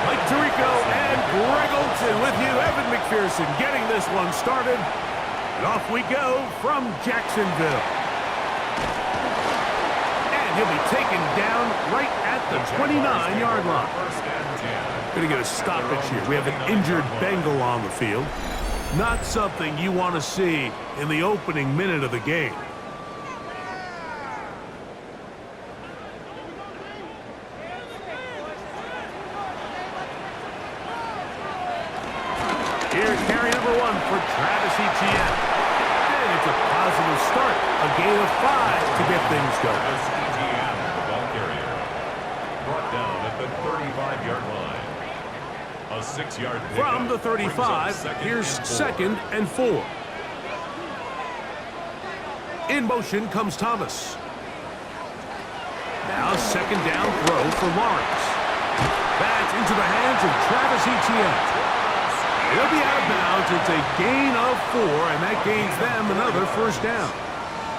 Mike Tirico and Greg Olson with you. Evan McPherson getting this one started. And off we go from Jacksonville. And he'll be taken down right at the 29-yard line. Going to get a stoppage here. We have an injured Bengal on the field. Not something you want to see in the opening minute of the game. Here's carry number 1 for Travis Etienne. And it's a positive start. A gain of 5 to get things going. Etienne, the ball carrier. Brought down at the 35-yard line. A 6-yard pickup. From the 35, here's 2nd and 4. In motion comes Thomas. Now 2nd down throw for Lawrence. That's into the hands of Travis Etienne. He'll be out of bounds. It's a gain of 4, and that gains them another first down.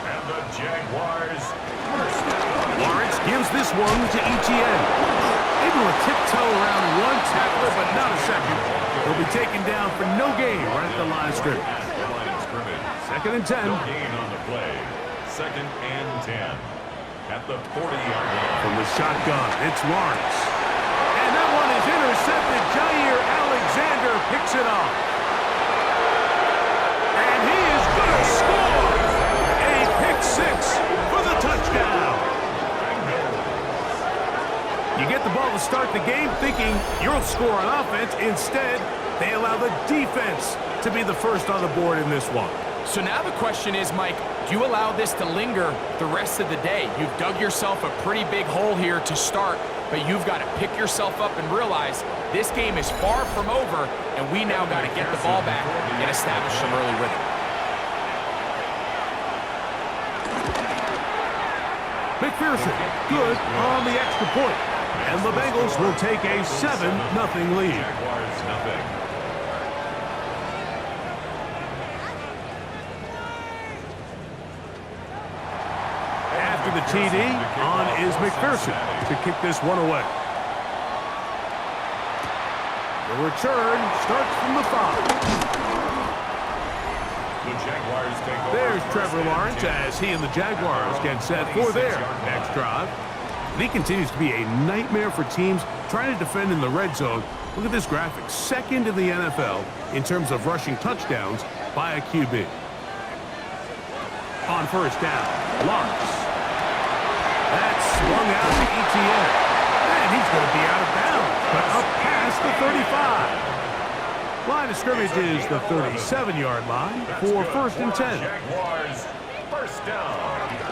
And the Jaguars first down. Lawrence gives this one to Etienne. Able to tiptoe around one tackler, but not a second. He'll be taken down for no gain right at the line of scrimmage. 2nd and 10. No gain on the play. 2nd and 10. At the 40-yard line. From the shotgun, it's Lawrence. And that one is intercepted. Jair Alexander picks it off. And he is going to score. A pick 6 for the touchdown. You get the ball to start the game thinking you'll score on offense. Instead, they allow the defense to be the first on the board in this one. So now the question is, Mike, do you allow this to linger the rest of the day? You've dug yourself a pretty big hole here to start, but you've got to pick yourself up and realize this game is far from over, and we now got to get the ball back and establish some early rhythm. McPherson, good on the extra point. And the Bengals will take a 7-0 lead. Jaguars nothing. After the TD, on is McPherson to kick this one away. The return starts from the 5. The Jaguars take over. There's Trevor Lawrence as he and the Jaguars get set for their next drive. And he continues to be a nightmare for teams trying to defend in the red zone. Look at this graphic. 2nd in the NFL in terms of rushing touchdowns by a QB. On first down, Lawrence. That's swung out to Etienne. And he's going to be out of bounds, but up past the 35. Line of scrimmage is the 37-yard line for 1st and 10. Jaguars first down.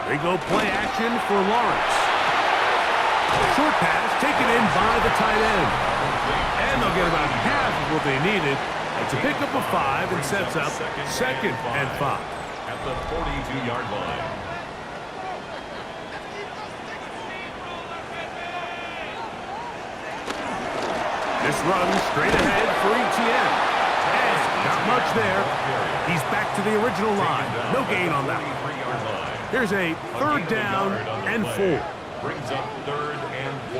They go play action for Lawrence. Short pass taken in by the tight end. And they'll get about half of what they needed. It's a pickup of 5 and sets up 2nd and 5. At the 42-yard line. This run straight ahead for Etienne. And not much there. He's back to the original line. No gain on that one. Here's a 3rd down and 4. Brings up 3rd and 4.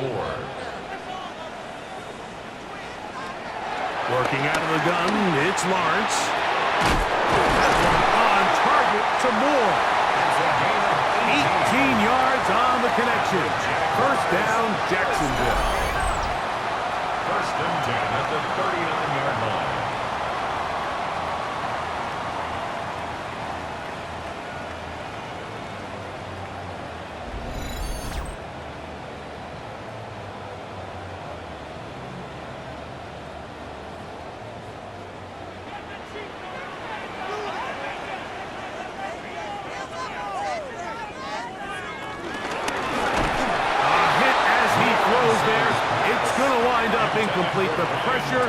Working out of the gun, it's Lawrence. On target to Moore. 18 yards on the connection. 1st down, Jacksonville. 1st and 10 at the 39-yard line. Incomplete. The pressure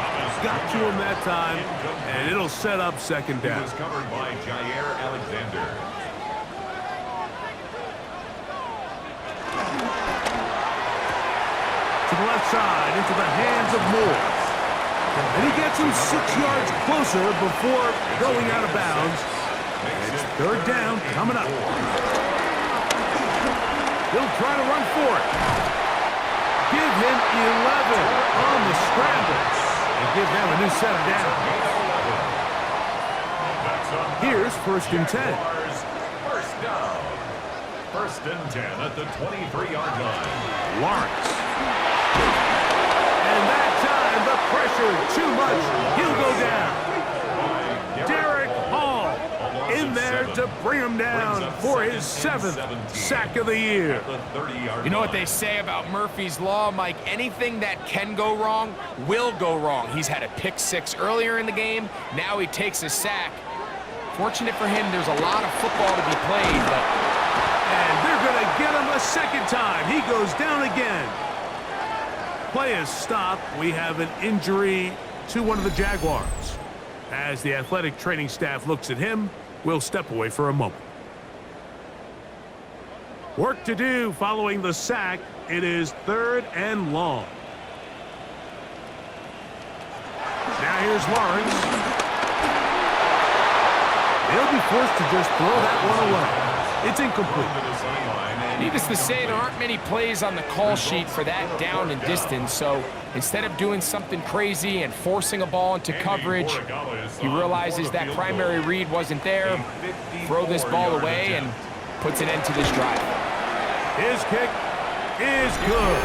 got to him that time, and it'll set up 2nd down. It was covered by Jair Alexander. To the left side, into the hands of Moore. And he gets him 6 yards closer before going out of bounds. And it's 3rd down coming up. He'll try to run for it. give him 11 on the scramble and give them a new set of downs. Here's 1st and 10. First down. 1st and 10 at the 23-yard line. Lawrence. And that time, the pressure too much. He'll go down. Derek Hall in there to bring him down for his 7th sack of the year. You know what they say about Murphy's Law, Mike? Anything that can go wrong will go wrong. He's had a pick 6 earlier in the game. Now he takes a sack. Fortunate for him, there's a lot of football to be played, but... And they're going to get him a second time. He goes down again. Play is stopped. We have an injury to one of the Jaguars. As the athletic training staff looks at him, we'll step away for a moment. Work to do following the sack. It is 3rd and long. Now here's Lawrence. He'll be forced to just throw that one away. It's incomplete. Needless to say, there aren't many plays on the call sheet for that down and distance, so instead of doing something crazy and forcing a ball into coverage, he realizes that primary read wasn't there, throw this ball away, and puts an end to this drive. His kick is good,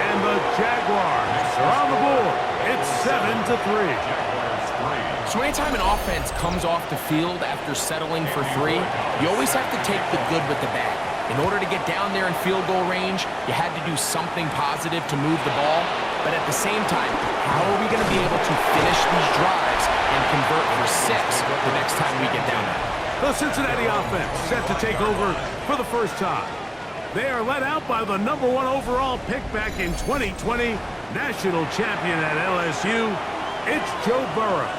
and the Jaguars are on the board. It's 7-3. So anytime an offense comes off the field after settling for 3, you always have to take the good with the bad. In order to get down there in field goal range, you had to do something positive to move the ball. But at the same time, how are we going to be able to finish these drives and convert for 6 the next time we get down there? The Cincinnati offense set to take over for the first time. They are led out by the #1 overall pick back in 2020, national champion at LSU. It's Joe Burrow.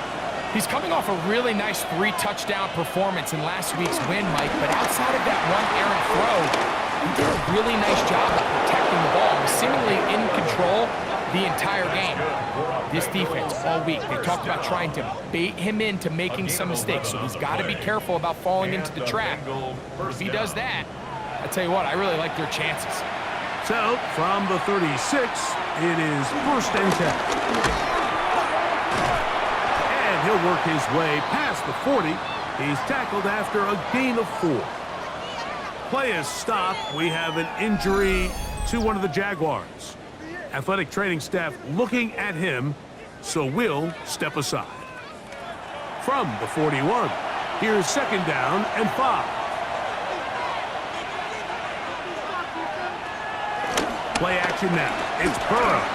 He's coming off a really nice 3-touchdown performance in last week's win, Mike, but outside of that one errant throw, he did a really nice job of protecting the ball. He was seemingly in control the entire game. This defense all week, they talked about trying to bait him into making some mistakes, so he's got to be careful about falling into the trap. If he does that, I tell you what, I really like their chances. So, from the 36, it is 1st and 10. He'll work his way past the 40. He's tackled after a gain of 4. Play is stopped. We have an injury to one of the Jaguars. Athletic training staff looking at him, so we'll step aside. From the 41, here's 2nd down and 5. Play action now. It's Burrow.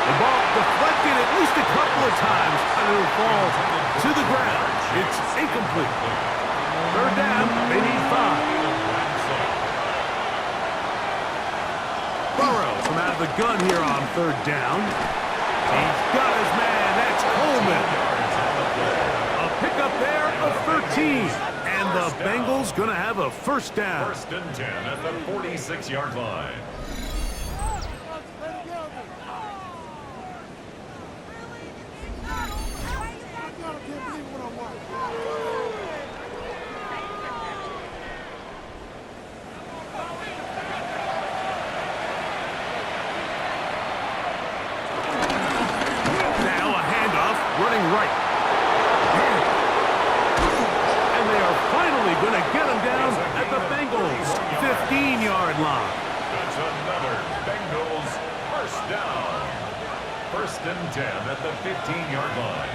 The ball deflected at least a couple of times, and it'll fall to the ground. It's incomplete. 3rd down, they need 5. Burrow from out of the gun here on 3rd down. He's got his man. That's Coleman. A pickup there of 13. And the Bengals going to have a 1st down. 1st and 10 at the 46-yard line. Going to get him down at the Bengals' 15-yard line. That's another Bengals 1st down. 1st and 10 at the 15-yard line.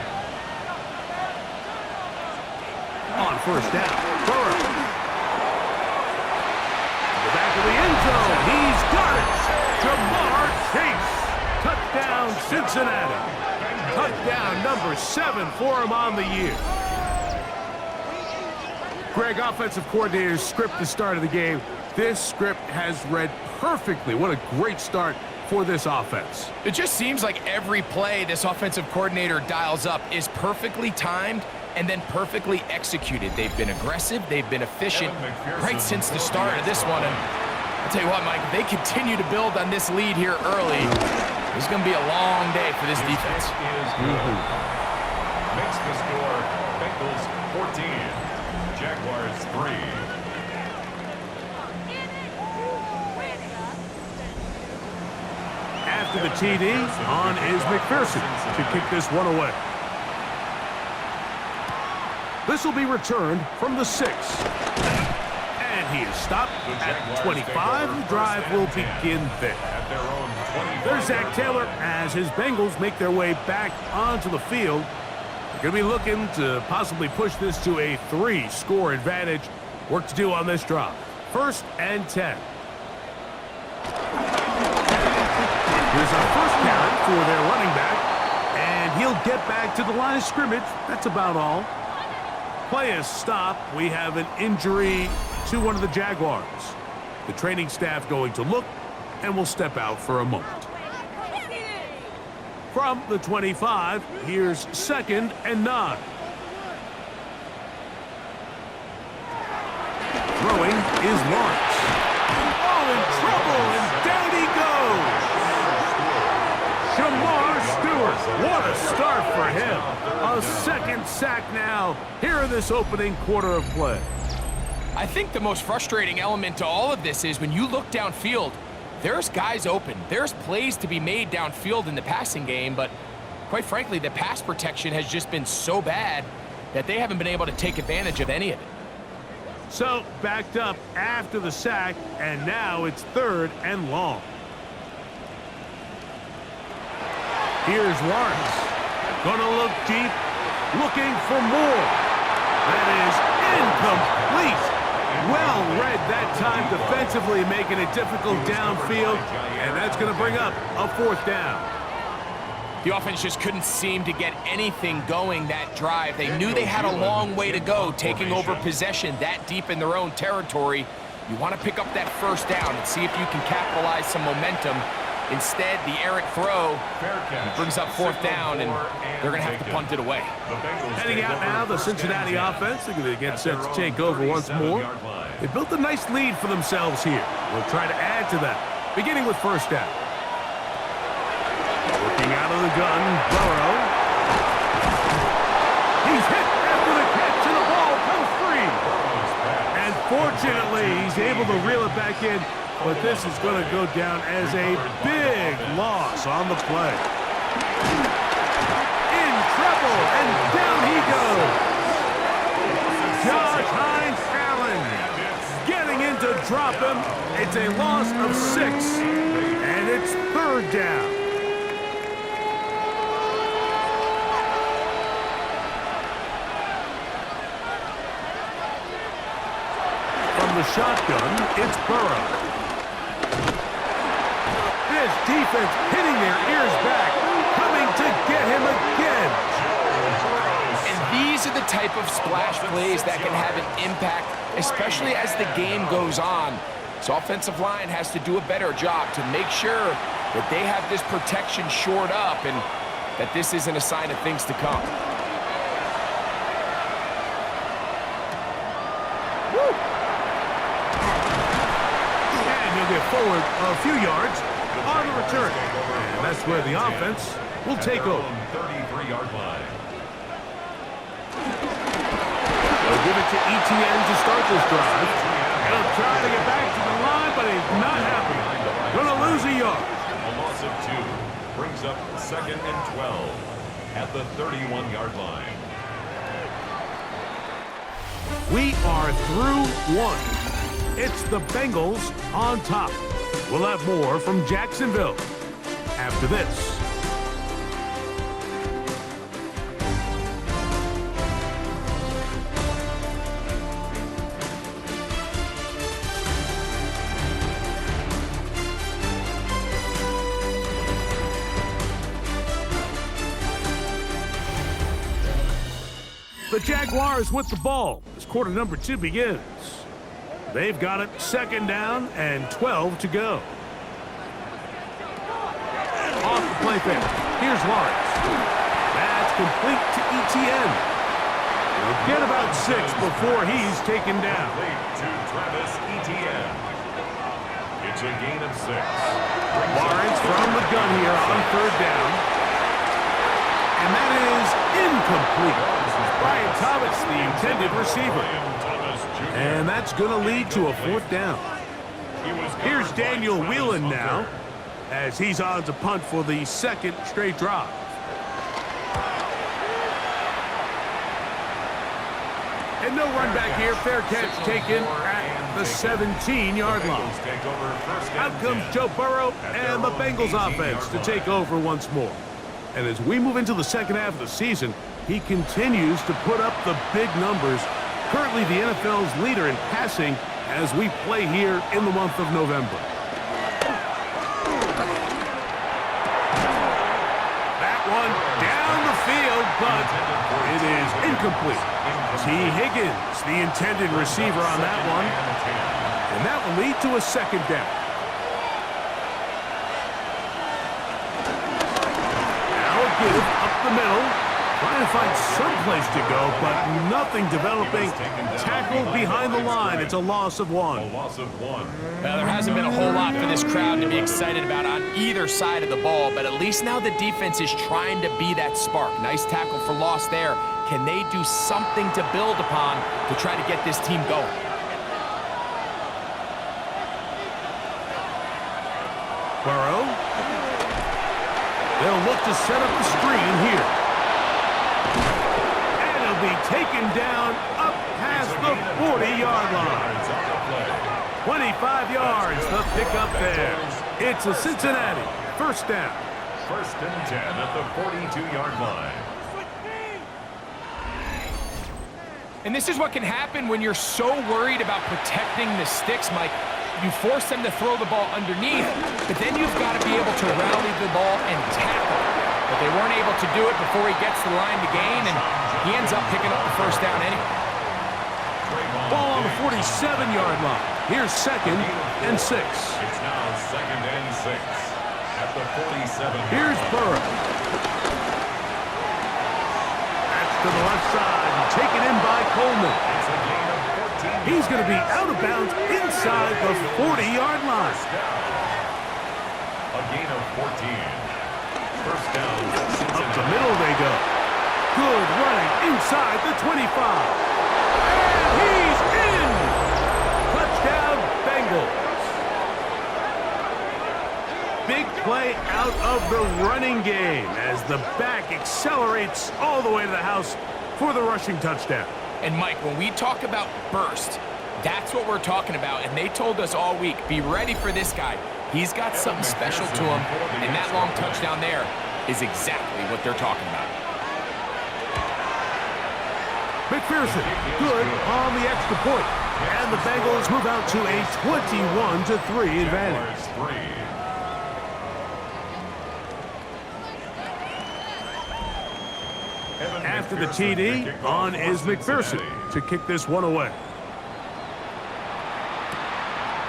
On 1st down, Burrow. To the back of the end zone. He's got it. Jamar Chase. Touchdown, Cincinnati. Touchdown number 7 for him on the year. Greg, offensive coordinator's script the start of the game. This script has read perfectly. What a great start for this offense. It just seems like every play this offensive coordinator dials up is perfectly timed and then perfectly executed. They've been aggressive. They've been efficient right since the start of this one. And I'll tell you what, Mike, if they continue to build on this lead here early, it's going to be a long day for this defense. Makes the score Bengals 14. Jaguars 3. after the TD. On is McPherson to kick this one away. This will be returned from the 6. And he is stopped at 25. The drive will begin there. There's Zach Taylor as his Bengals make their way back onto the field. They're going to be looking to possibly push this to a 3-score advantage. Work to do on this drive. 1st and 10. Here's our first carry for their running back. And he'll get back to the line of scrimmage. That's about all. Play is stopped. We have an injury to one of the Jaguars. The training staff going to look and will step out for a moment. From the 25, here's 2nd and 9. Throwing is Lawrence. Oh, in trouble, and down he goes. Jamar Stewart, what a start for him. A 2nd sack now here in this opening quarter of play. I think the most frustrating element to all of this is when you look downfield, there's guys open. There's plays to be made downfield in the passing game, but quite frankly, the pass protection has just been so bad that they haven't been able to take advantage of any of it. So, backed up after the sack, and now it's 3rd and long. Here's Lawrence. Gonna look deep, looking for more. That is incomplete. Well read that time defensively, making it difficult downfield, and that's going to bring up a 4th down. The offense just couldn't seem to get anything going that drive. They knew they had a long way to go, taking over possession that deep in their own territory. You want to pick up that 1st down and see if you can capitalize some momentum. Instead, the errant throw brings up 4th down, and they're going to have to punt it away. Heading out now, the Cincinnati offense. They're going to get set to take over once more. They built a nice lead for themselves here. We'll try to add to that, beginning with 1st down. Working out of the gun, Burrow. He's hit after the catch, and the ball comes free. And fortunately, he's able to reel it back in. But this is going to go down as a big loss on the play. In trouble, and down he goes. Josh Hines-Allen getting in to drop him. It's a loss of 6, and it's 3rd down. From the shotgun, it's Burrow. This defense hitting their ears back, coming to get him again. And these are the type of splash plays that can have an impact, especially as the game goes on. So offensive line has to do a better job to make sure that they have this protection shored up and that this isn't a sign of things to come. And he'll get forward a few yards on the return. And that's where the offense will take over. 33-yard line. They'll give it to ETN to start this drive. He'll try to get back to the line, but it's not happening. Gonna lose a yard. A loss of 2 brings up 2nd and 12 at the 31-yard line. We are through 1. It's the Bengals on top. We'll have more from Jacksonville after this. The Jaguars with the ball as quarter number 2 begins. They've got it 2nd down and 12 to go. Off the play fake. Here's Lawrence. That's complete to ETN. He'll get about 6 before he's taken down. To Travis Etienne. It's a gain of 6. Lawrence from the gun here on 3rd down. And that is incomplete. Brian Thomas, the intended receiver. And that's going to lead to a 4th down. Here's Daniel Whelan now. as he's on to punt for the second straight drive. And no run back here. Fair catch taken at the 17-yard line. Out comes Joe Burrow and the Bengals offense to take over once more. And as we move into the second half of the season, he continues to put up the big numbers. Currently the NFL's leader in passing as we play here in the month of November. That one down the field, but it is incomplete. T. Higgins, the intended receiver on that one. And that will lead to a second down. Now a give up the middle. Trying to find some place to go, but nothing developing. Tackled behind the line. It's a loss of one. Well, there hasn't been a whole lot for this crowd to be excited about on either side of the ball, but at least now the defense is trying to be that spark. Nice tackle for loss there. Can they do something to build upon to try to get this team going? Burrow. They'll look to set up the screen here. And it'll be taken down up past the 40-yard line. 25 yards, the pickup there. It's a Cincinnati first down. First and 10 at the 42-yard line. And this is what can happen when you're so worried about protecting the sticks, Mike. You force them to throw the ball underneath, but then you've got to be able to rally the ball and tackle. But they weren't able to do it before he gets the line to gain, and he ends up picking up the first down anyway. Ball on the 47-yard line. Here's second and 6. It's now second and 6 at the 47. Here's Burrow. That's to the left side. Taken in by Coleman. He's going to be out of bounds inside the 40-yard line. A gain of 14. First down. Up the middle they go. Good running inside the 25. And he's in. Touchdown, Bengals. Big play out of the running game as the back accelerates all the way to the house for the rushing touchdown. And Mike, when we talk about burst, that's what we're talking about. And they told us all week, be ready for this guy. He's got something special to him, and that long touchdown there is exactly what they're talking about. McPherson, good on the extra point. And the Bengals move out to a 21-3 advantage. After the TD, on is McPherson to kick this one away.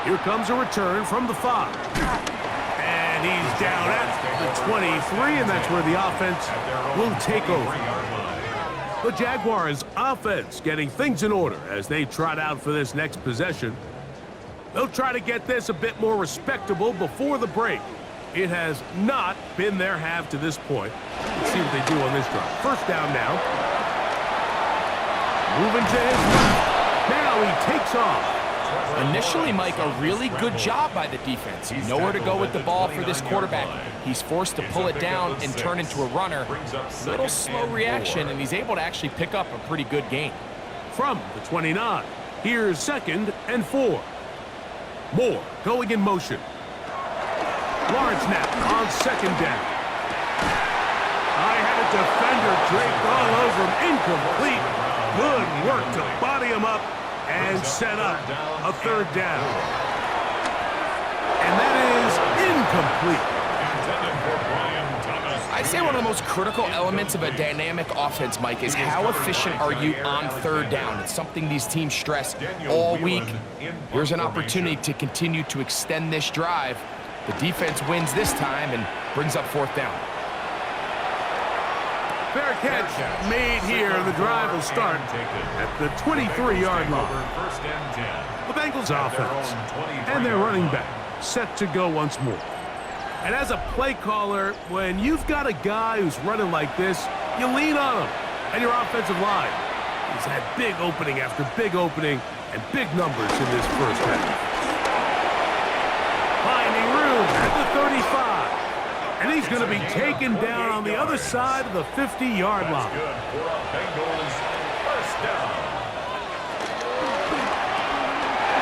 Here comes a return from the 5. And he's down at the 23, and that's where the offense will take over. The Jaguars offense getting things in order as they trot out for this next possession. They'll try to get this a bit more respectable before the break. It has not been their half to this point. Let's see what they do on this drive. First down now. Moving to his left. Now he takes off. Initially, Mike, a really good job by the defense. Nowhere to go with the ball for this quarterback. He's forced to pull it down and turn into a runner. Little slow reaction, and he's able to actually pick up a pretty good gain. From the 29, here's second and 4. Moore going in motion. Lawrence now on second down. I had a defender draped all over him. Incomplete. Good work to body him up and set up a third down. And that is incomplete. I'd say one of the most critical elements of a dynamic offense, Mike, is how efficient are you on third down. It's something these teams stress all week. Here's an opportunity to continue to extend this drive. The defense wins this time and brings up fourth down. Fair catch made here. The drive will start at the 23-yard line. The Bengals offense and their running back set to go once more. And as a play caller, when you've got a guy who's running like this, you lean on him. And your offensive line, he's had big opening after big opening and big numbers in this first half. Finding room at the 35. And he's going to be taken down on the other side of the 50-yard line. Good for a Bengals first down.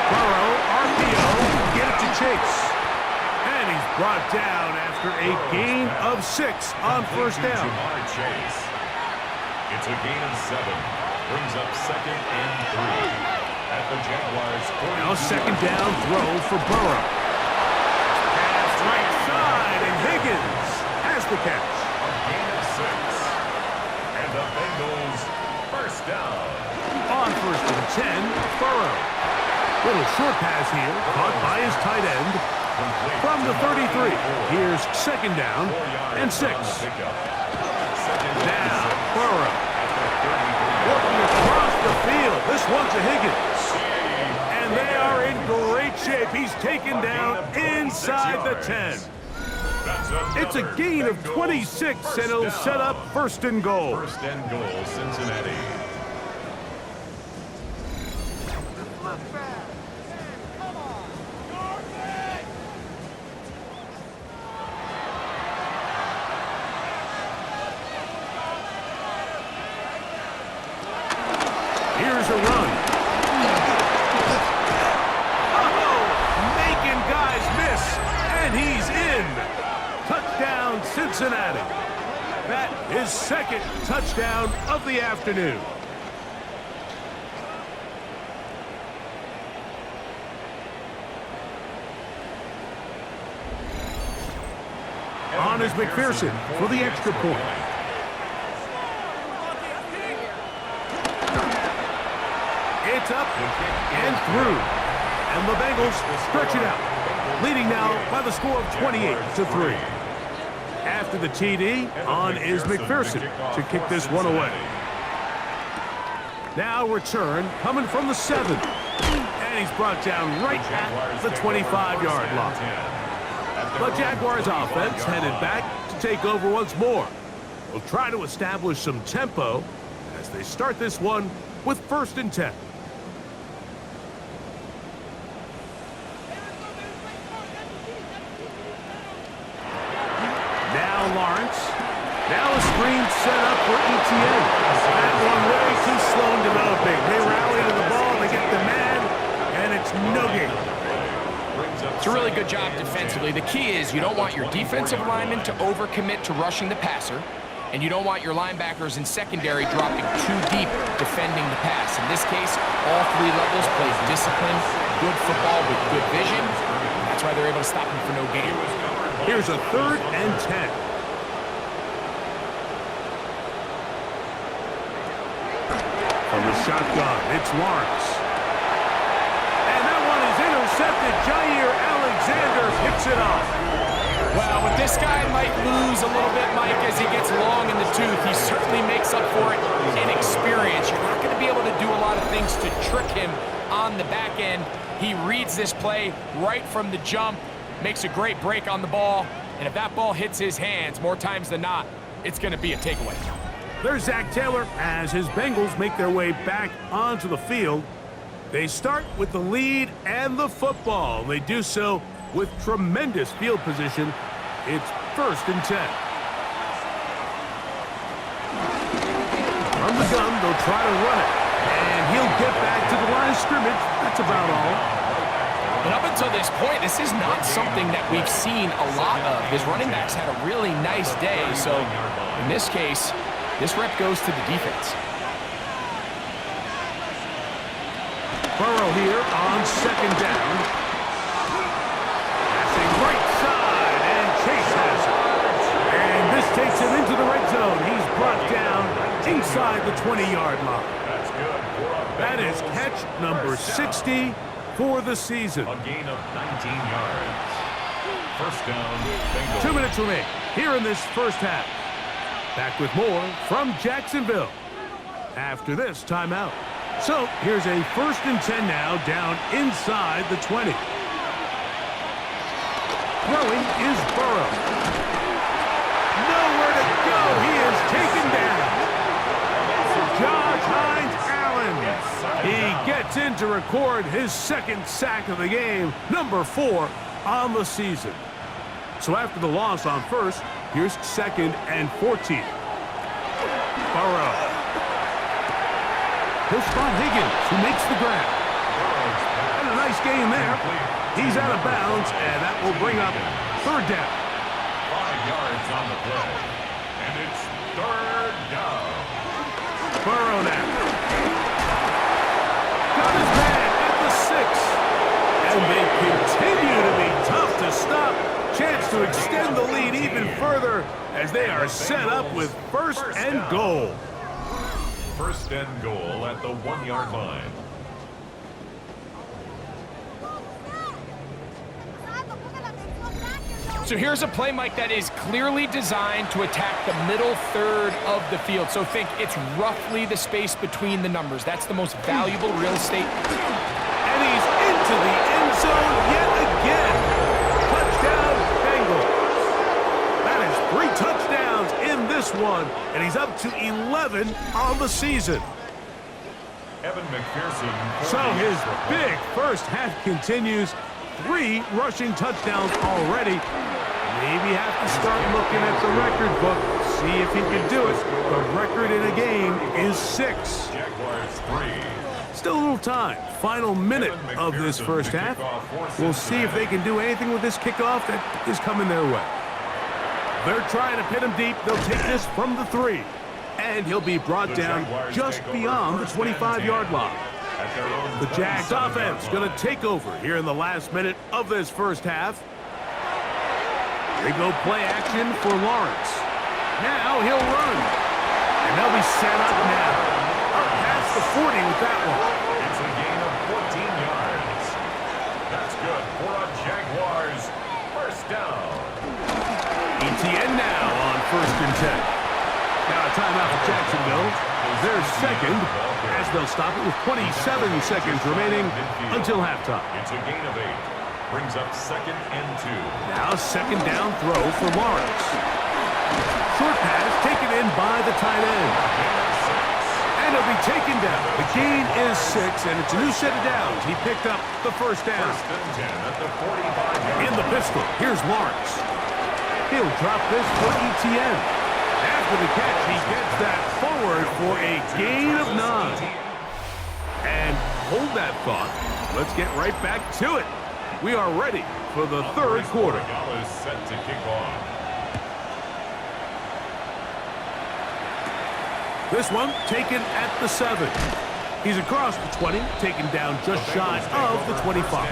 Burrow, RPO, get it to Chase. And he's brought down after a gain of 6 on first down. Jamar Chase. It's a gain of 7. Brings up 2nd and 3. At the Jaguars. Now second down throw for Burrow. Pass right side, and Higgins has the catch. A gain of 6. And the Bengals first down. On first and 10, Burrow. Little short pass here, caught by his tight end. From the 33, here's second down and 6. Now, Burrow. Working across the field. This one's a Higgins. And they are in great shape. He's taken down inside the 10. It's a gain of 26, and it'll set up first and goal. First and goal, Cincinnati. Here's a run. Making guys miss, and he's in. Touchdown, Cincinnati. That is second touchdown of the afternoon. On is McPherson for the extra point. It's up and through. And the Bengals stretch it out, leading now by the score of 28-3. After the TD, on is McPherson to kick this one away. Now return coming from the 7. And he's brought down right at the 25-yard line. The Jaguars offense headed back to take over once more. They'll try to establish some tempo as they start this one with first and 10. Now Lawrence. Now a screen set up for ETN. That one way too slow in developing. They rally to the ball, they get the man, and it's no gain. It's a really good job defensively. The key is you don't want your defensive linemen to overcommit to rushing the passer, and you don't want your linebackers in secondary dropping too deep defending the pass. In this case, all 3 levels play disciplined, good football with good vision. That's why they're able to stop him for no gain. Here's a 3rd and 10. From the shotgun, it's Lawrence. And that one is intercepted. Jair Alexander picks it off. Well, with this guy might lose a little bit, Mike, as he gets long in the tooth. He certainly makes up for it in experience. You're not going to be able to do a lot of things to trick him on the back end. He reads this play right from the jump, makes a great break on the ball, and if that ball hits his hands more times than not, it's going to be a takeaway. There's Zach Taylor as his Bengals make their way back onto the field. They start with the lead and the football. They do so with tremendous field position. It's first and 10. From the gun, they'll try to run it. And he'll get back to the line of scrimmage. That's about all. And up until this point, this is not something that we've seen a lot of. His running backs had a really nice day. So in this case, this rep goes to the defense. Burrow here on second down. Passing right side, and Chase has it. And this takes him into the red zone. He's brought down inside the 20-yard line. That is catch number 60 for the season. A gain of 19 yards. First down, Bengals. 2 minutes remain here in this first half. Back with more from Jacksonville after this timeout. So here's a first and 10 now down inside the 20. Throwing is Burrow. Nowhere to go. He is taken down. Josh Hines-Allen. He gets in to record his second sack of the game, number 4 on the season. So after the loss on first, here's 2nd and 14. Burrow. He'll spot Higgins, who makes the grab. And a nice game there. He's out of bounds, and that will bring up 3rd down. 5 yards on the play. And it's 3rd down. Burrow now. Got his man at the 6. And they continue to be tough to stop. Chance to extend the lead even further as they are set up with 1st and goal. 1st and goal at the 1-yard line. So here's a play, Mike, that is clearly designed to attack the middle 3rd of the field. So think it's roughly the space between the numbers. That's the most valuable real estate. And he's into the end zone yet again. Touchdown, Bengals. That is 3 touchdowns in this one, and he's up to 11 on the season. Evan McPherson. So his big first half continues. 3 rushing touchdowns already. Maybe have to start looking at the record book, see if he can do it. The record in a game is 6. Jaguars 3. Still a little time. Final minute of this first half. We'll see if they can do anything with this kickoff that is coming their way. They're trying to pin him deep. They'll take this from the 3. And he'll be brought down just beyond the 25-yard line. The Jags offense going to take over here in the last minute of this first half. They go play action for Lawrence. Now he'll run. And they'll be set up now. Up past the 40 with that one. It's a gain of 14 yards. That's good for a Jaguars 1st down. ETN now on 1st and 10. Now a timeout for Jacksonville. Their 2nd, as they'll stop it with 27 seconds remaining until halftime. It's a gain of 8. Brings up 2nd and 2. Now 2nd down throw for Lawrence. Short pass taken in by the tight end. And he'll be taken down. The gain is 6, and it's a new set of downs. He picked up the 1st down. 1st and 10 at the 45-yard In the pistol, here's Lawrence. He'll drop this for ETN. After the catch, he gets that forward for a gain of 9. And hold that thought. Let's get right back to it. We are ready for the 3rd quarter. Is set to kick off. This one taken at the 7. He's across the 20, taken down just shy of the 25.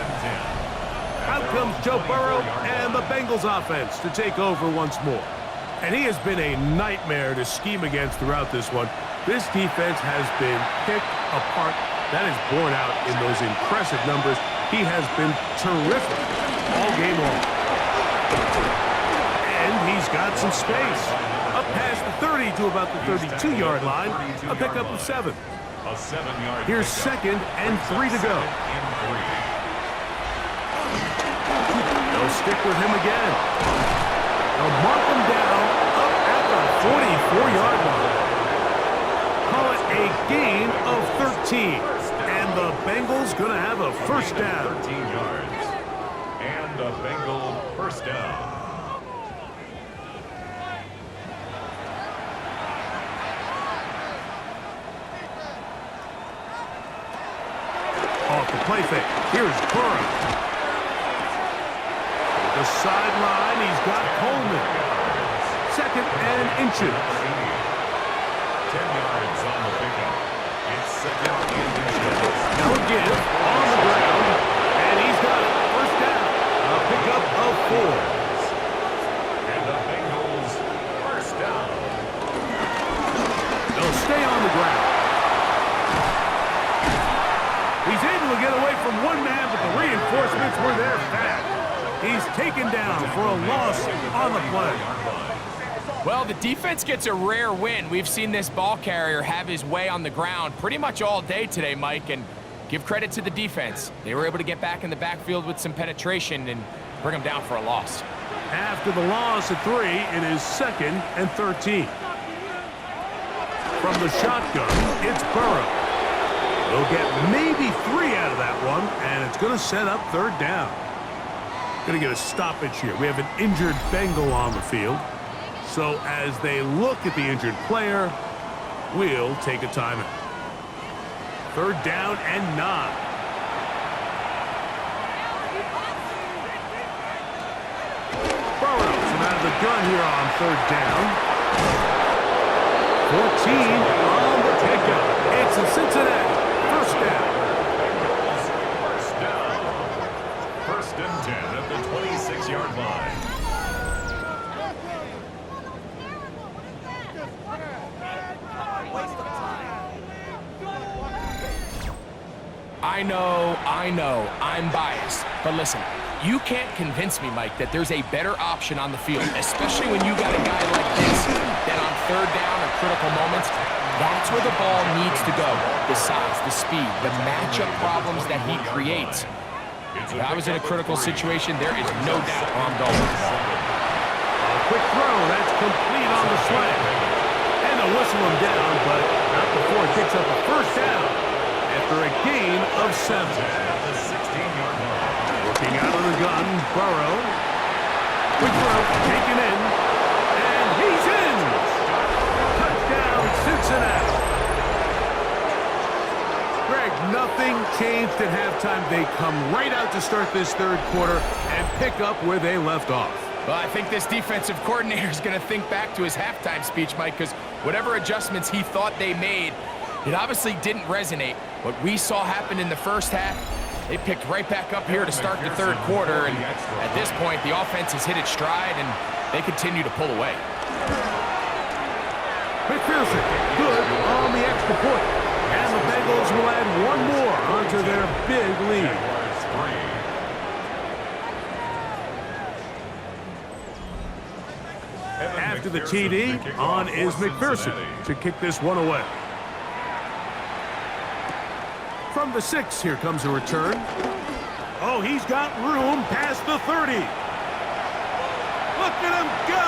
Out comes Joe Burrow and the Bengals offense to take over once more. And he has been a nightmare to scheme against throughout this one. This defense has been picked apart. That is borne out in those impressive numbers. He has been terrific all game long. And he's got some space. Up past the 30 to about the 32-yard line. A pickup of 7. A 7-yard. Here's 2nd and 3 to go. They'll stick with him again. They'll mark him down up at the 44-yard line. Call it a gain of 13. And the Bengals going to have a 1st down. 13 yards. And a Bengal 1st down. Off the play fake. Here's Burrow. The sideline, he's got Coleman. 2nd and inches. 10 yards on the pickup. It's 2nd and inches. Now again, on the ground, and he's got it. 1st down. A pickup of 4. And the Bengals 1st down. They'll stay on the ground. He's able to get away from one man, but the reinforcements were there fast. He's taken down for a loss on the play. Well, the defense gets a rare win. We've seen this ball carrier have his way on the ground pretty much all day today, Mike, and give credit to the defense. They were able to get back in the backfield with some penetration and bring them down for a loss. After the loss at 3, it is 2nd and 13. From the shotgun, it's Burrow. They'll get maybe 3 out of that one, and it's going to set up 3rd down. Going to get a stoppage here. We have an injured Bengal on the field. So as they look at the injured player, we'll take a timeout. 3rd down and 9. Burrow out of the gun here on 3rd down. 14 on the pickup. It's a Cincinnati 1st down. First and 10 at the 26-yard line. I know, I'm biased. But listen, you can't convince me, Mike, that there's a better option on the field, especially when you got a guy like this that on 3rd down or critical moments, that's where the ball needs to go. The size, the speed, the matchup problems that he creates. If I was in a critical situation, there is no doubt where I'm going with the ball. A quick throw, that's complete on the slant. And they'll whistle him down, but not before he picks up a 1st down after a gain of 7. At the 16-yard line. Looking out of the gun, Burrow. Quick throw, taken in, and he's in! Touchdown, Cincinnati. Greg, nothing changed at halftime. They come right out to start this 3rd quarter and pick up where they left off. Well, I think this defensive coordinator is going to think back to his halftime speech, Mike, because whatever adjustments he thought they made, it obviously didn't resonate. What we saw happen in the first half, they picked right back up here to start the 3rd quarter, and at this point, the offense has hit its stride, and they continue to pull away. McPherson, good on the extra point. And the Bengals will add one more onto their big lead. After the TD, on is McPherson to kick this one away. From the 6, here comes a return. Oh, he's got room past the 30. Look at him go!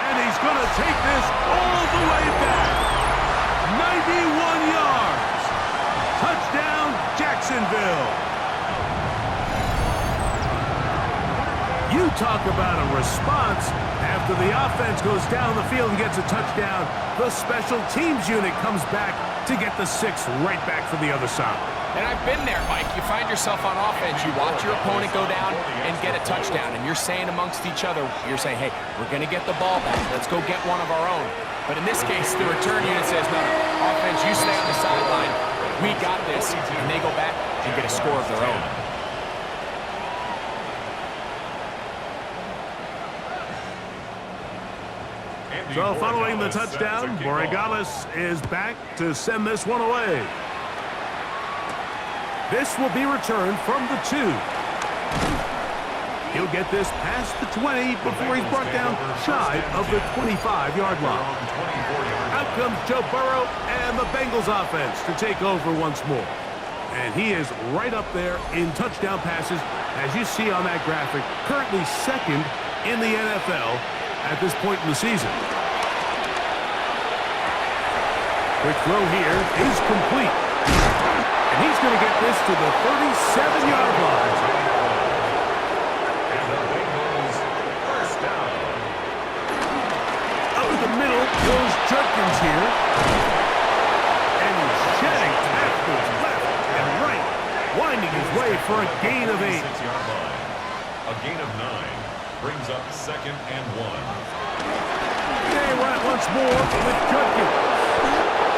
And he's going to take this all the way back. 91 yards. Touchdown, Jacksonville. You talk about a response. After the offense goes down the field and gets a touchdown, the special teams unit comes back to get the 6 right back from the other side. And I've been there, Mike. You find yourself on offense, you watch your opponent go down and get a touchdown, and you're saying amongst each other, you're saying, hey, we're going to get the ball back. Let's go get one of our own. But in this case, the return unit says, no, offense, you stay on the sideline. We got this. And they go back and get a score of their own. So following the touchdown, Borregales is back to send this one away. This will be returned from the 2. He'll get this past the 20 before he's brought down shy of the 25-yard line. Out comes Joe Burrow and the Bengals offense to take over once more. And he is right up there in touchdown passes, as you see on that graphic, currently 2nd in the NFL at this point in the season. Quick throw here is complete. And he's going to get this to the 37-yard line. And the Bengals first down. Up the middle goes Jenkins here. And he's shedding tackles left and right, winding his way for a gain of 8. 6-yard line. A gain of 9 brings up 2nd and 1. They run once more with Jenkins.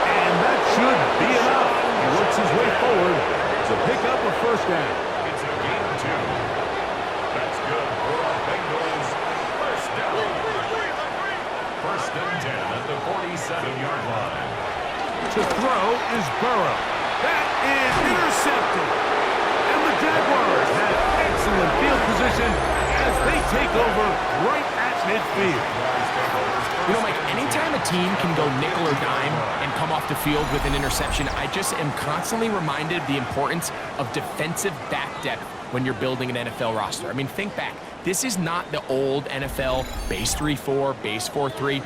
And that should be enough. He works his way forward to pick up a 1st down. It's a gain of 2. That's good for the Bengals. First down. 1st and 10 at the 47-yard line. To throw is Burrow. That is intercepted. And the Jaguars have excellent field position as they take over right at midfield. You know, Mike, anytime a team can go nickel or dime and come off the field with an interception, I just am constantly reminded of the importance of defensive back depth when you're building an NFL roster. I mean, think back. This is not the old NFL base 3-4, base 4-3.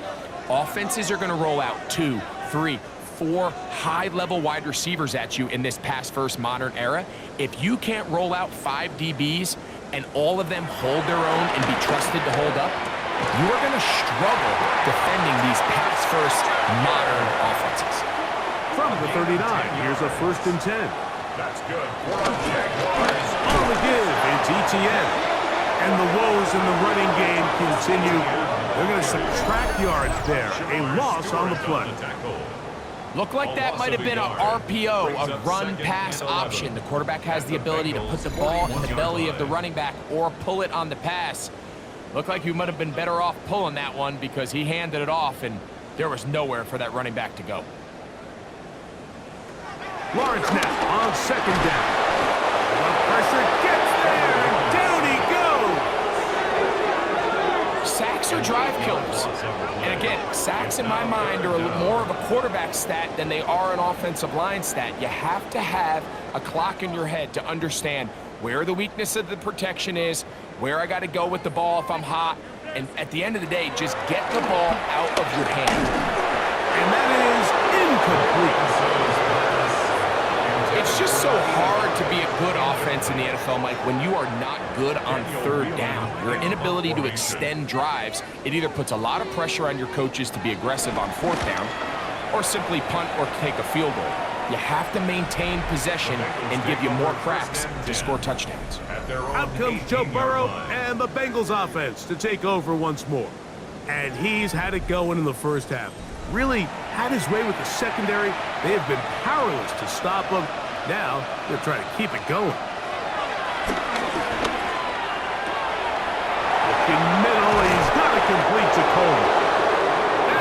Offenses are going to roll out 2, 3, 4 high-level wide receivers at you in this pass-first modern era. If you can't roll out 5 DBs and all of them hold their own and be trusted to hold up, you are going to struggle defending these pass-first modern offenses. From the 39, here's a 1st and 10. That's good for the Jaguars. On the give, it's ETN. And the woes in the running game continue. They're going to subtract yards there. A loss on the play. Looked like that might have been an RPO, a run-pass option. The quarterback has the ability to put the ball in the belly of the running back or pull it on the pass. Looked like he might have been better off pulling that one because he handed it off, and there was nowhere for that running back to go. Lawrence now on 2nd down. The pressure gets there, and down he goes. Sacks are drive killers. And again, sacks in my mind are more of a quarterback stat than they are an offensive line stat. You have to have a clock in your head to understand where the weakness of the protection is, where I got to go with the ball if I'm hot, and at the end of the day, just get the ball out of your hand. And that is incomplete. It's just so hard to be a good offense in the NFL, Mike, when you are not good on 3rd down. Your inability to extend drives, it either puts a lot of pressure on your coaches to be aggressive on 4th down or simply punt or take a field goal. You have to maintain possession and give you more cracks to score touchdowns. Out comes Joe Burrow and the Bengals offense to take over once more. And he's had it going in the first half. Really had his way with the secondary. They have been powerless to stop him. Now they're trying to keep it going. Looking middle, he's got to complete to Coleman.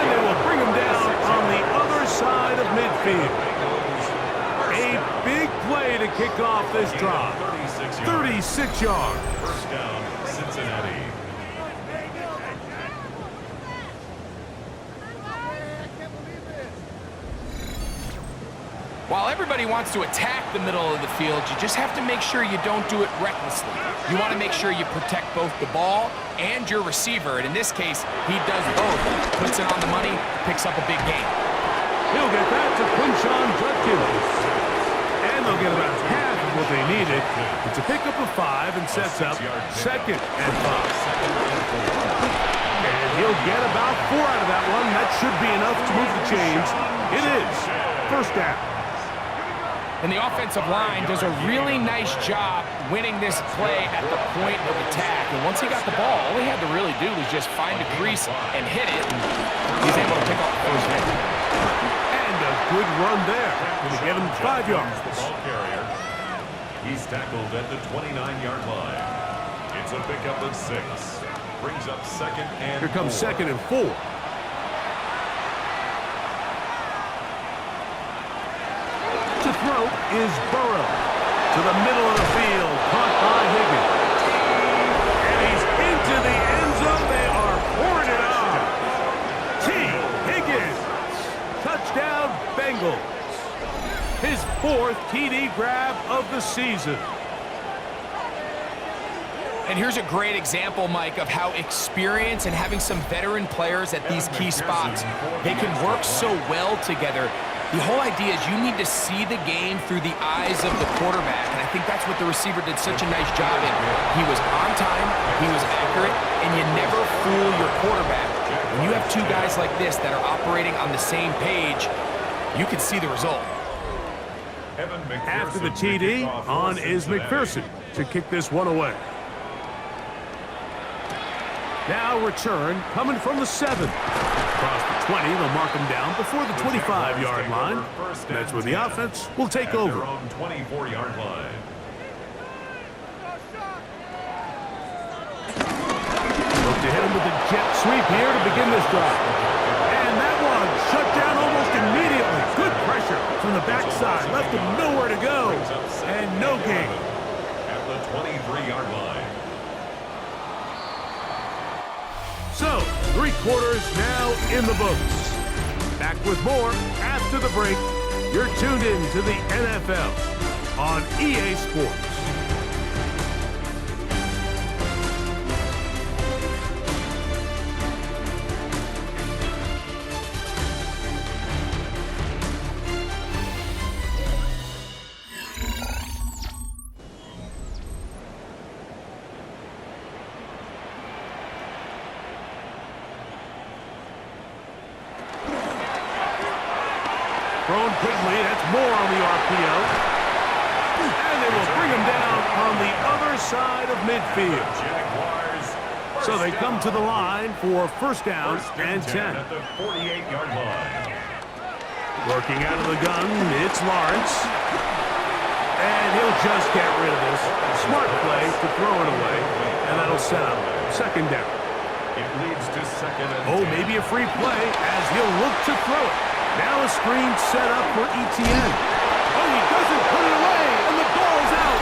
And they will bring him down on the other side of midfield. A big play to kick off this drive. 36 yards. 1st down, Cincinnati. While everybody wants to attack the middle of the field, you just have to make sure you don't do it recklessly. You want to make sure you protect both the ball and your receiver, and in this case, he does both. Puts it on the money, picks up a big gain. He'll get that to Quinshon Judkins. And they'll get about half of what they needed. It's a pickup of 5 and sets up 2nd and 5. And he'll get about 4 out of that one. That should be enough to move the chains. It is 1st down. And the offensive line does a really nice job winning this play at the point of attack. And once he got the ball, all he had to really do was just find a crease and hit it. And he's able to pick up the first hit. And a good run there. Going to get him 5 yards. The ball carrier. He's tackled at the 29-yard line. It's a pickup of 6. Brings up 2nd and 4. Here comes 2nd and 4. To throw is Burrow. To the middle of the field, caught by Higgins. And he's into the end zone. They are pouring it on. Higgins. Touchdown, Bengals. His 4th TD grab of the season. And here's a great example, Mike, of how experience and having some veteran players at these key spots, they can work so well together. The whole idea is you need to see the game through the eyes of the quarterback, and I think that's what the receiver did such a nice job in. He was on time, he was accurate, and you never fool your quarterback. When you have 2 guys like this that are operating on the same page, you can see the result. After the TD, on is McPherson to kick this one away. Now return coming from the 7. Across the 20, they'll mark him down before the 25-yard line. That's where the offense will take over. 24-yard line. Look to hit him with a jet sweep here to begin this drive. And that one shut down almost immediately. Good pressure from the backside. Left him nowhere to go. And no gain. At the 23-yard line. So, 3 quarters now in the books. Back with more after the break. You're tuned in to the NFL on EA Sports. Thrown quickly. That's more on the RPO. And they will bring him down on the other side of midfield. So they come to the line for first down and 10. At the 48-yard line. Working out of the gun, it's Lawrence. And he'll just get rid of this. Smart play to throw it away. And that'll set up second down. It leads to second and 10. Maybe a free play as he'll look to throw it. Now a screen set up for ETN. Oh, he doesn't put it away, and the ball's out.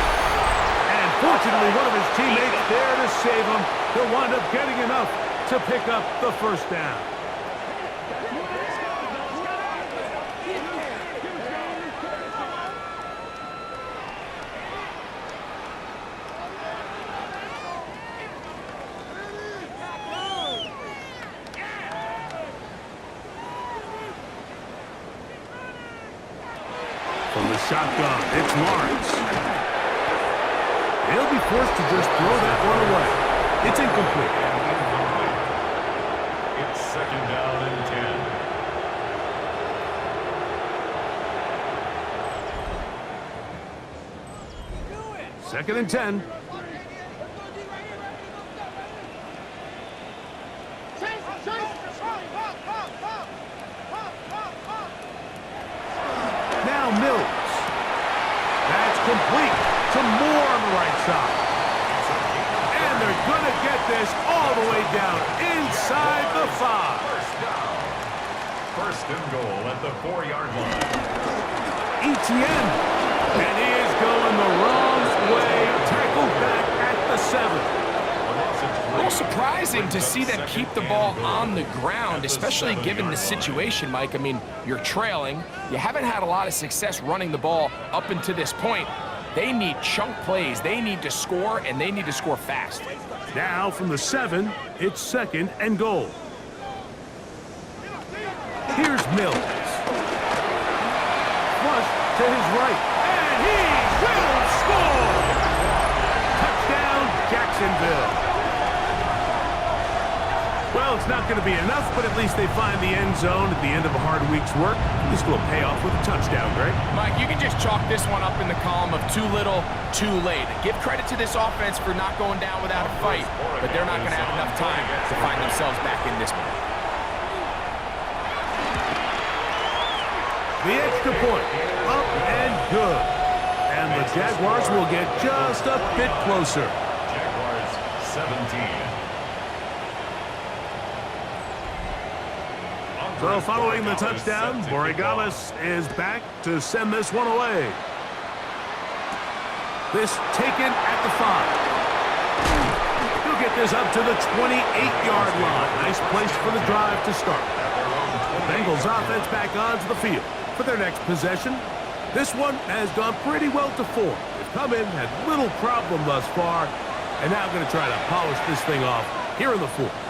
And fortunately, one of his teammates there to save him. He'll wind up getting enough to pick up the first down. From the shotgun, it's Lawrence. He'll be forced to just throw that one away. It's incomplete. It's second down and 10. Second and 10. Now Mills. That's complete to Moore on the right side. And they're going to get this all the way down inside the 5. First and goal at the 4-yard line. ETN. And he is going the wrong way. Tackled back at the 7. A little surprising to see them keep the ball on the ground, especially given the situation, Mike. I mean, you're trailing. You haven't had a lot of success running the ball up until this point. They need chunk plays. They need to score, and they need to score fast. Now from the 7, it's second and goal. Here's Mills. Flush to his right. And he will score! Touchdown, Jacksonville. Well, it's not going to be enough, but at least they find the end zone at the end of a hard week's work. This will pay off with a touchdown, Greg. Mike, you can just chalk this one up in the column of too little, too late. Give credit to this offense for not going down without a fight, but they're not going to have enough time to find themselves back in this one. The extra point, up and good. And the Jaguars will get just a bit closer. Jaguars 17. So following the touchdown, Borregales is back to send this one away. This taken at the 5. He'll get this up to the 28-yard line. Nice place for the drive to start. The Bengals offense back onto the field for their next possession. This one has gone pretty well to form. They've come in, had little problem thus far, and now going to try to polish this thing off here in the 4th.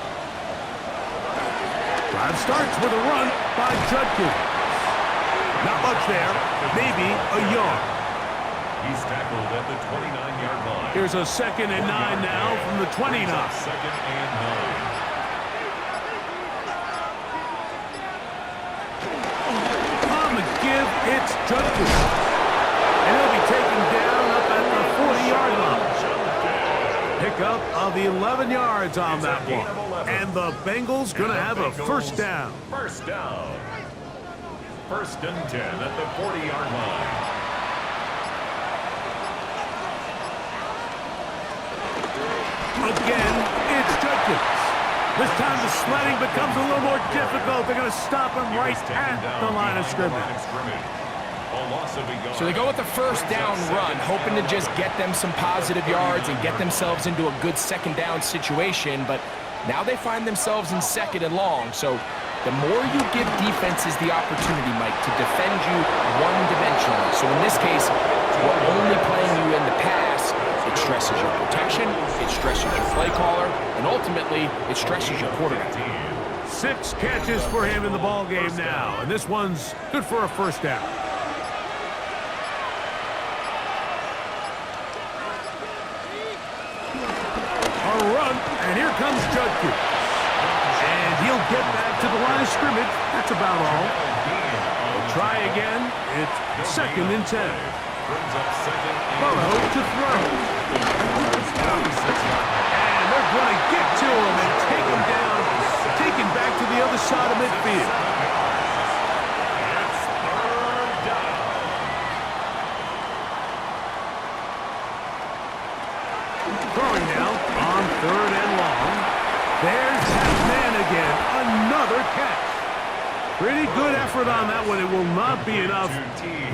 Drive starts with a run by Judkins. Not much there, maybe a yard. He's tackled at the 29-yard line. Here's a second and 9 now from the 29. Second and 9. On the give, it's Judkins. And he'll be taken down up at the 40-yard line. Pickup of 11 yards on that one. And the Bengals going to have a first down. First down. First and 10 at the 40-yard line. Again, it's Judkins. This time the sledding becomes a little more difficult. They're going to stop him right at the line of scrimmage. So they go with the first down run, hoping to just get them some positive yards and get themselves into a good second down situation, but now they find themselves in second and long. So the more you give defenses the opportunity, Mike, to defend you one-dimensionally. So in this case, we're only playing you in the pass. It stresses your protection, it stresses your play caller, and ultimately, it stresses your quarterback. 6 catches for him in the ball game now, and this one's good for a first down. A run, and here comes Judkins. And he'll get back to the line of scrimmage. That's about all. try again. It's 2nd and 10. Brings up second and Burrow to throw. And they're going to get to him and take him down, taken back to the other side of midfield. It's 3rd down. Throwing now on 3rd and long. There's that man again. Another catch. Pretty good effort on that one. It will not be enough.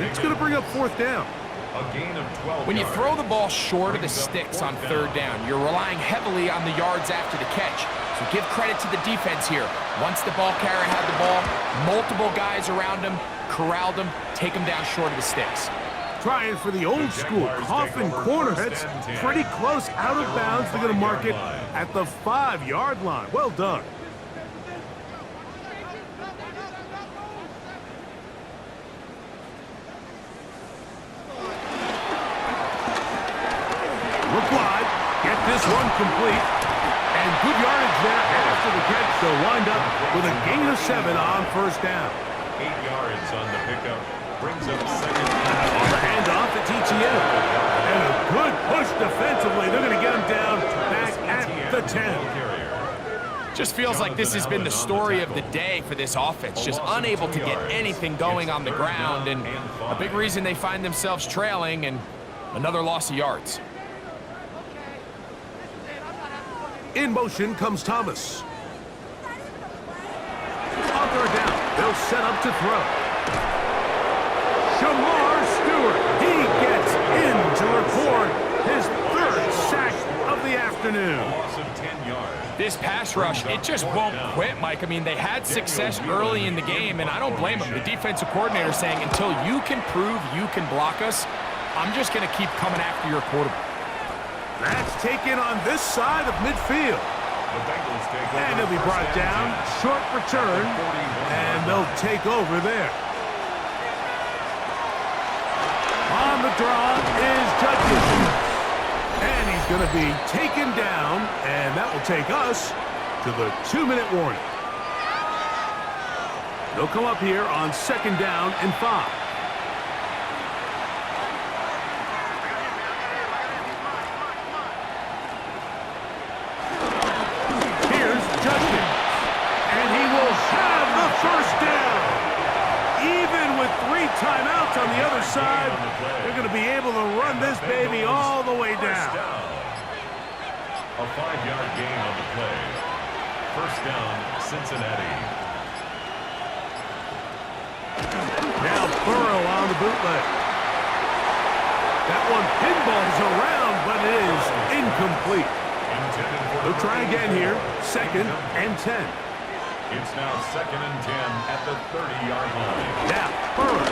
It's going to bring up 4th down. A gain of 12 When you yards. throw the ball short of the sticks on 3rd down, you're relying heavily on the yards after the catch. So give credit to the defense here. Once the ball carrier had the ball, multiple guys around him, corralled him, take him down short of the sticks. Trying for the old school coffin corner. It's pretty close out of bounds. They're going to mark it at the 5-yard line. Well done. Look wide. Get this one complete. And good yardage there after the catch. They'll wind up with a gain of 7 on 1st down. 8 yards on the pickup. Brings up 2nd On the handoff to TTM. And a good push defensively. They're going to get him down back at the 10. Just feels like this has been the story of the day for this offense. Just unable to get anything going on the ground. And a big reason they find themselves trailing and another loss of yards. In motion comes Thomas. On 3rd down, they'll set up to throw. Jamar Stewart, he gets in to record his 3rd sack of the afternoon. Loss of 10 yards. This pass rush, it just won't quit, Mike. I mean, they had success early in the game, and I don't blame them. The defensive coordinator saying, until you can prove you can block us, I'm just going to keep coming after your quarterback. That's taken on this side of midfield. The Bengals take over. And he'll be brought down. Short return. And they'll take over there. On the draw is Judkins. And he's going to be taken down. And that will take us to the 2-minute warning. They'll come up here on 2nd down and 5. Timeouts on the other side. They're going to be able to run this baby all the way down. A 5-yard gain on the play. 1st down, Cincinnati. Now Burrow on the bootleg. That one pinballs around, but it is incomplete. They'll try again here. 2nd and 10. It's now 2nd and 10 at the 30-yard line. Now, Burrow.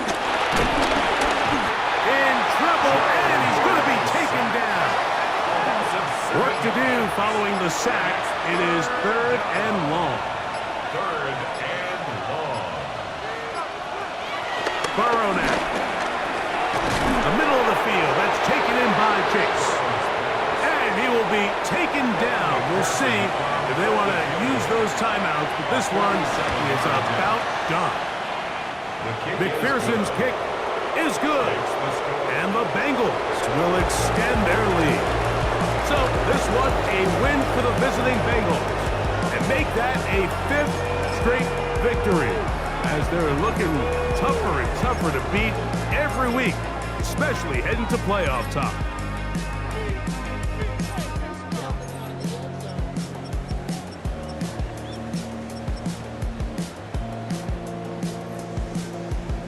In trouble, and he's going to be taken down. Work to do following the sack. It is 3rd and long. 3rd and long. Burrow now. The middle of the field. That's taken in by Chase. And he will be taken down. We'll see if they want to use those timeouts, but this one is about done. McPherson's kick is good, and the Bengals will extend their lead. So this was a win for the visiting Bengals, and make that a 5th straight victory, as they're looking tougher and tougher to beat every week, especially heading to playoff time.